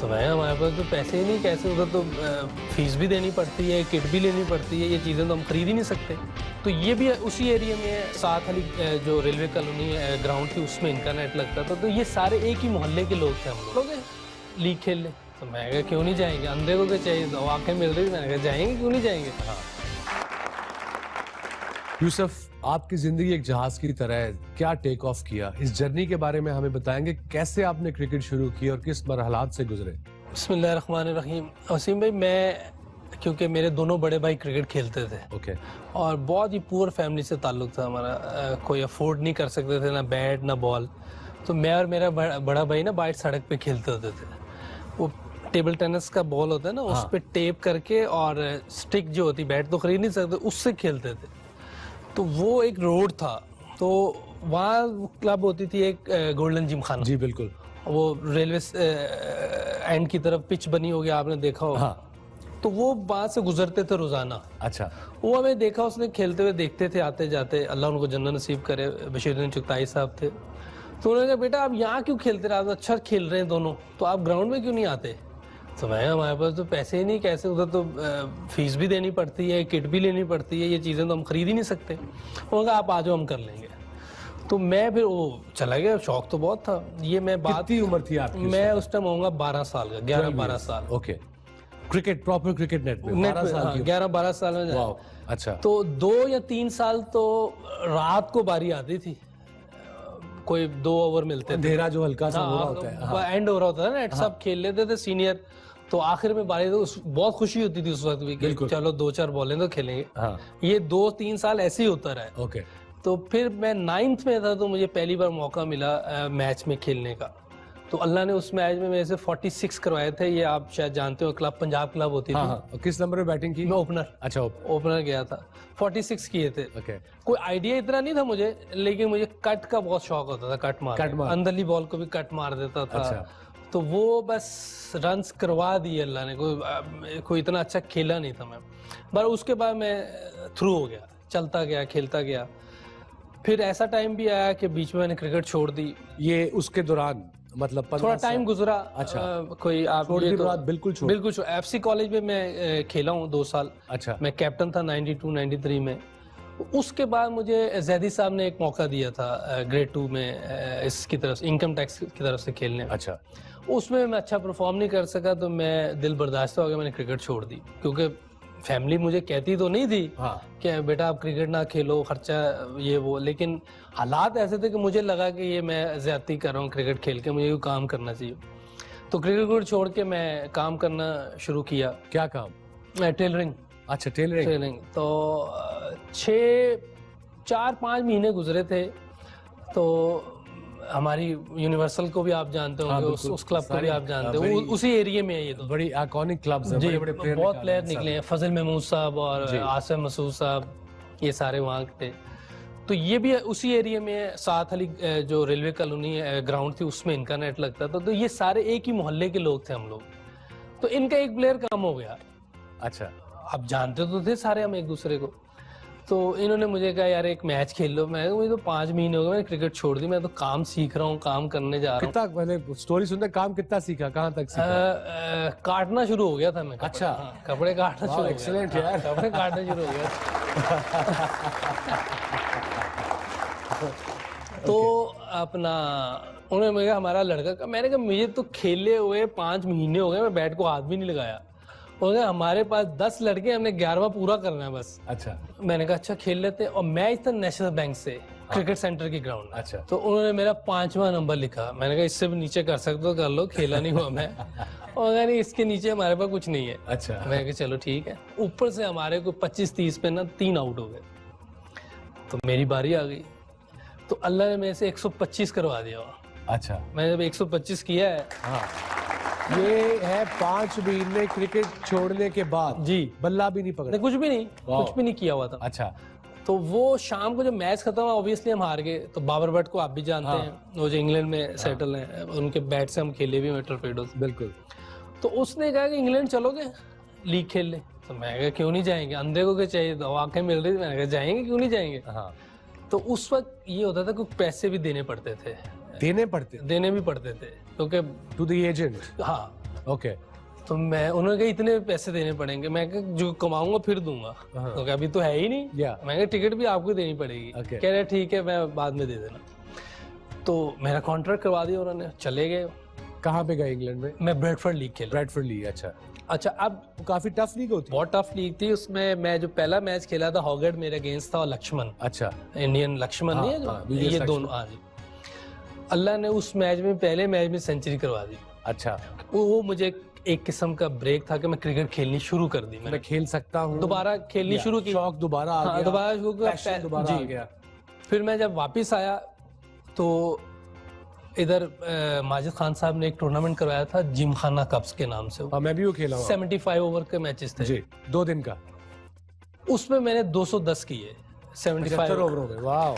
तो मैं हमारे पास तो पैसे ही नहीं, कैसे उधर तो फीस भी देनी पड़ती है, किट भी लेनी पड़ती है, ये चीज़ें तो हम खरीद ही नहीं सकते। तो ये भी उसी एरिया में है, साथ वाली जो रेलवे कॉलोनी ग्राउंड थी उसमें इनका नेट लगता था। तो ये सारे एक ही मोहल्ले के लोग थे। हम लोग लीग खेल ले, तो मैं कहा क्यों नहीं जाएंगे, अंधे को क्या चाहिए, तो आंखें मिल रही, मैंने कहा जाएंगे, क्यों नहीं जाएंगे। हाँ। यूसुफ, आपकी जिंदगी एक जहाज की तरह है, क्या टेक ऑफ किया, इस जर्नी के बारे में हमें बताएंगे। कैसे आपने क्रिकेट शुरू की और किस मरहलात से गुजरे? बिस्मिल्लाहिर्रहमानिर्रहीम। वसीम भाई, मैं क्योंकि मेरे दोनों बड़े भाई क्रिकेट खेलते थे। ओके। और बहुत ही पुअर फैमिली से ताल्लुक था हमारा, कोई अफोर्ड नहीं कर सकते थे, ना बैट ना बॉल। तो मैं और मेरा बड़ा भाई ना बाहर सड़क पे खेलते होते थे। वो टेबल टेनिस का बॉल होता है ना, उस पे टेप करके और स्टिक जो होती, बैट तो खरीद नहीं सकते, उससे खेलते थे। तो वो एक रोड था, तो वहाँ क्लब होती थी एक, गोल्डन जिमखाना। जी बिल्कुल। वो रेलवे एंड की तरफ पिच बनी होगी, आपने देखा होगा। हाँ। तो वो वहाँ से गुजरते थे रोजाना। अच्छा। वो हमें देखा, उसने खेलते हुए देखते थे आते जाते, अल्लाह उनको जन्नत नसीब करे, बशीरुद्दीन चुगताई साहब थे। तो उन्होंने कहा बेटा आप यहाँ क्यों खेलते रहे, अच्छा खेल रहे हैं दोनों, तो आप ग्राउंड में क्यों नहीं आते। तो मैं हमारे पास तो पैसे ही नहीं, कैसे उधर तो फीस भी देनी पड़ती है, किट भी लेनी पड़ती है, ये चीज़ें तो हम खरीद ही नहीं सकते। उन्होंने कहा आप आ जाओ, हम कर लेंगे। तो मैं फिर वो चला गया, शौक तो बहुत था। ये मैं बात, कितनी उम्र थी आपकी? मैं उस टाइम होऊंगा 12 साल का, 11-12 साल। Okay. Cricket, proper cricket net में 12 साल की? 11-12 साल में। वाह, अच्छा। तो 2 या 3 साल तो रात को बारी आती थी, कोई 2 ओवर मिलते थे, अंधेरा जो हल्का सा हो रहा होता है। हाँ। एंड हो रहा होता है ना, सब खेल लेते थे सीनियर। तो आखिर में बारी, तो बहुत खुशी होती थी उस वक्त भी कि चलो 2-4 बॉलें तो खेलेंगे। हाँ। ये 2-3 साल ऐसे ही होता रहा। ओके। तो फिर मैं 9th में था, तो मुझे पहली बार मौका मिला मैच में खेलने का। तो अल्लाह ने उस मैच में मेरे से 46 करवाए थे। ये आप शायद जानते हो, क्लब पंजाब क्लब होती थी। हाँ। किस नंबर में बैटिंग की? मैं ओपनर। अच्छा, ओपनर गया था, 46 किए थे। ओके। कोई आइडिया इतना नहीं था मुझे, लेकिन मुझे कट का बहुत शौक होता था, कट मार अंदरली बॉल को भी कट मार देता था। अच्छा। तो वो बस रन्स करवा दिए अल्लाह ने, कोई इतना अच्छा खेला नहीं था मैं। पर उसके बाद मैं थ्रू हो गया, चलता गया, खेलता गया। फिर ऐसा टाइम भी आया कि बीच में मैंने क्रिकेट छोड़ दी। ये उसके दौरान मतलब थोड़ा टाइम गुजरा। अच्छा। कोई आप छोड़ ये के बाद बिल्कुल छोड़? बिल्कुल छोड़। एफसी कॉलेज में मैं खेला हूँ 2 साल। अच्छा। मैं कैप्टन था 92-93 में। उसके बाद मुझे जैदी साहब ने एक मौका दिया था ग्रेड 2 में, इसकी तरफ से, इनकम टैक्स की तरफ से खेलने। अच्छा। उसमें मैं अच्छा परफॉर्म नहीं कर सका, तो मैं दिल बर्दाश्त हो गया, मैंने क्रिकेट छोड़ दी। क्योंकि फैमिली मुझे कहती तो नहीं थी कि बेटा आप क्रिकेट ना खेलो, खर्चा ये वो, लेकिन हालात ऐसे थे कि मुझे लगा कि ये मैं ज्यादती कर रहा हूँ क्रिकेट खेल के, मुझे काम करना चाहिए। तो क्रिकेट छोड़ के मैं काम करना शुरू किया। क्या काम? टेलरिंग। अच्छा, टेलरिंग। तो 4-5 महीने गुजरे थे। तो हमारी यूनिवर्सल को भी आप जानते होंगे, उस क्लब को भी आप जानते हो, उसी एरिया में है ये। तो बड़ी आइकॉनिक क्लब्स हैं, बड़े प्लेयर, बहुत प्लेयर निकले हैं, फजल महमूद साहब और आसिम मसूद साहब, ये सारे वहाँ थे। तो ये भी उसी एरिया में है, साथ वाली जो रेलवे कॉलोनी ग्राउंड थी उसमें इनका नेट लगता था। तो ये सारे एक ही मोहल्ले के लोग थे हम लोग। तो इनका एक प्लेयर कम हो गया। अच्छा। अब जानते तो थे सारे हम एक दूसरे को। तो इन्होंने मुझे कहा यार एक मैच खेल लो। मैं मुझे तो 5 महीने हो गए, मैंने क्रिकेट छोड़ दी, मैं तो काम सीख रहा हूँ, काम करने जा रहा हूँ। कितना पहले स्टोरी सुनते, काम कितना सीखा, कहाँ तक सीखा? काटना शुरू हो गया था मैं। अच्छा। कपड़े काटना शुरू हो गया। एक्सीलेंट यार। कपड़े काटना शुरू हो गया। तो अपना उन्होंने मुझे कहा हमारा लड़का का, मैंने कहा मुझे तो खेले हुए 5 महीने हो गए, मैं बैट को हाथ भी नहीं लगाया। उन्होंने हमारे पास 10 लड़के, हमने 11वां पूरा करना है बस। अच्छा। मैंने कहा अच्छा खेल लेते हैं। और मैच था नेशनल बैंक से, क्रिकेट सेंटर की ग्राउंड। अच्छा। तो उन्होंने मेरा 5वां नंबर लिखा। मैंने कहा इससे भी नीचे कर सकते हो कर लो, खेला नहीं हुआ मैं। और नहीं, इसके नीचे हमारे पास कुछ नहीं है। अच्छा। मैंने कहा चलो ठीक है। ऊपर से हमारे को 25-30 पे ना 3 आउट हो गए। तो मेरी बारी आ गई, तो अल्लाह ने मेरे से 125 करवा दिया। अच्छा। मैंने जब 125 किया है। हाँ। ये है 5 महीने क्रिकेट छोड़ने के बाद? जी। बल्ला भी नहीं पकड़ा? कुछ भी नहीं, कुछ भी नहीं किया हुआ था। अच्छा। तो वो शाम को जब मैच खत्म हुआ, ऑब्वियसली हम हार गए। तो बाबर भट्ट को आप भी जानते हैं, वो जो इंग्लैंड में सेटल हैं, उनके बैट से हम खेले भी टॉर्पेडोज। बिल्कुल। तो उसने कहा कि इंग्लैंड चलोगे लीग खेल ले। तो मैं कहा क्यों नहीं जाएंगे, अंधे को क्या चाहिए, तो आंखें मिल रही थी, मैंने कहा जाएंगे, क्यों नहीं जाएंगे। तो उस वक्त ये होता था कि पैसे भी देने पड़ते थे। देने भी पड़ते थे क्योंकि टू द एजेंट? हाँ, ओके तो मैं उन्होंने कहा इतने पैसे देने पड़ेंगे, मैं कहा जो कमाऊंगा फिर दूंगा। हाँ। तो कहा अभी तो है ही नहीं। या मैं कहा टिकट भी आपको देनी पड़ेगी। Okay. कह रहे ठीक है मैं बाद में दे देना। तो मेरा कॉन्ट्रैक्ट करवा दिया उन्होंने, चले गए। कहाँ पे गए इंग्लैंड में? मैं ब्रेडफोर्ड लीग खेला। Bradford league. अच्छा, अच्छा, अब वो काफी टफ लीग होती है। बहुत टफ लीग थी। उसमें मैं जो पहला मैच खेला था हॉगर्ड मेरे अगेंस्ट था, और लक्ष्मण, अच्छा, इंडियन लक्ष्मण हाँ, नहीं है जो, हाँ, विजय ये लक्ष्मण। दोनों। हाँ जी, अल्लाह ने उस मैच में, पहले मैच में सेंचुरी करवा दी। अच्छा, वो मुझे एक किस्म का ब्रेक था कि मैं क्रिकेट खेलनी शुरू कर दी। मैं मैंने खेल सकता हूँ, दोबारा खेलनी शुरू की। शौक दोबारा आ हाँ, गया, दोबारा शुरू किया, पैशन दोबारा आ जी। गया। फिर मैं जब वापस आया तो इधर माजिद खान साहब ने एक टूर्नामेंट करवाया था जिमखाना कप्स के नाम से। हाँ, मैं भी वो खेला हूँ। 75 ओवर के मैचेस थे जी, 2 दिन का। उसमें मैंने 210 किए 75 75 ओवरों में। वाह,